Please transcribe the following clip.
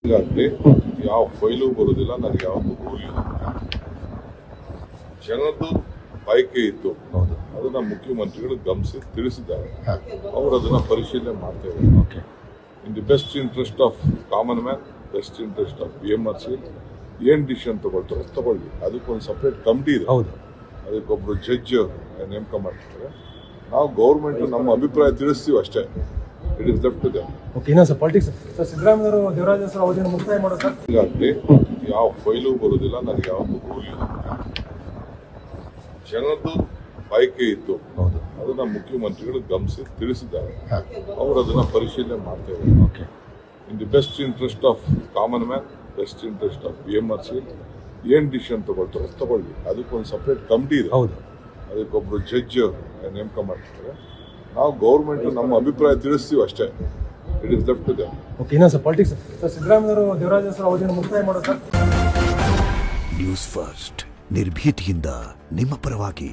ಹೀಗಾಗಿ ಯಾವ ಫೈಲು ಬರೋದಿಲ್ಲ, ನನಗೆ ಯಾವುದು ರೂಲ್ ಇಲ್ಲ. ಜನರದ್ದು ಬಯಕೆ ಇತ್ತು, ಅದನ್ನ ಮುಖ್ಯಮಂತ್ರಿಗಳು ಗಮನಿಸಿ ತಿಳಿಸಿದ್ದಾರೆ. ಅವರು ಅದನ್ನ ಪರಿಶೀಲನೆ ಮಾಡ್ತಾ ಇದ್ದಾರೆ. In the best interest of common man, best interest of BMRC ಏನ್ ಡಿಸಿಷನ್ ತಗೊಳ್ತಾರೆ ತಗೊಳ್ಳಿ. ಅದಕ್ಕೊಂದು ಸಪರೇಟ್ ಕಮಿಟಿ ಇದೆ, ಅದಕ್ಕೊಬ್ರು ಜಡ್ಜ್ ನೇಮಕ ಮಾಡ್ತಾರೆ. ನಾವು ಗೌರ್ಮೆಂಟ್ ನಮ್ಮ ಅಭಿಪ್ರಾಯ ತಿಳಿಸ್ತೀವಿ ಅಷ್ಟೇ. It is left to them. ಸಿದ್ದರಾಮಯ್ಯವರು ದೇವರಾಜ ಅವಧಿಯನ್ನು ಮುಕ್ತಾಯ ಮಾಡೋದು. ಹೀಗಾಗಿ ಯಾವ ಫೈಲು ಬರೋದಿಲ್ಲ, ನನಗೆ ಯಾವುದು ರೂಲ್ ಇಲ್ಲ. ಜನರದ್ದು ಬಯಕೆ ಇತ್ತು, ಅದನ್ನ ಮುಖ್ಯಮಂತ್ರಿಗಳು ಗಮನಿಸಿ ತಿಳಿಸಿದ್ದಾರೆ. ಅವರು ಅದನ್ನ ಪರಿಶೀಲನೆ ಮಾಡ್ತಾ ಇದ್ದಾರೆ. In the best interest of common man, best interest of BMRC ಏನ್ ಡಿಸಿಷನ್ ತಗೊಳ್ತಾರೆ ತಗೊಳ್ಳಿ. ಅದಕ್ಕೊಂದು ಸಪರೇಟ್ ಕಮಿಟಿ ಇದೆ, ಅದಕ್ಕೊಬ್ರು ಜಡ್ಜ್ ನೇಮಕ ಮಾಡ್ತಾರೆ. ನಾವು ಗೌರ್ಮೆಂಟ್ ನಮ್ಮ ಅಭಿಪ್ರಾಯ ತಿಳಿಸ್ತೀವಿ ಅಷ್ಟೇ. It is left to them. ಸಿದ್ದರಾಮಯ್ಯವರು ದೇವರಾಜ ಅವಧಿಯನ್ನು ಮುಕ್ತಾಯ ಮಾಡೋದು. ನ್ಯೂಸ್ ಫಸ್ಟ್ ನಿರ್ಭೀತಿಯಿಂದ ನಿಮ್ಮ ಪರವಾಗಿ.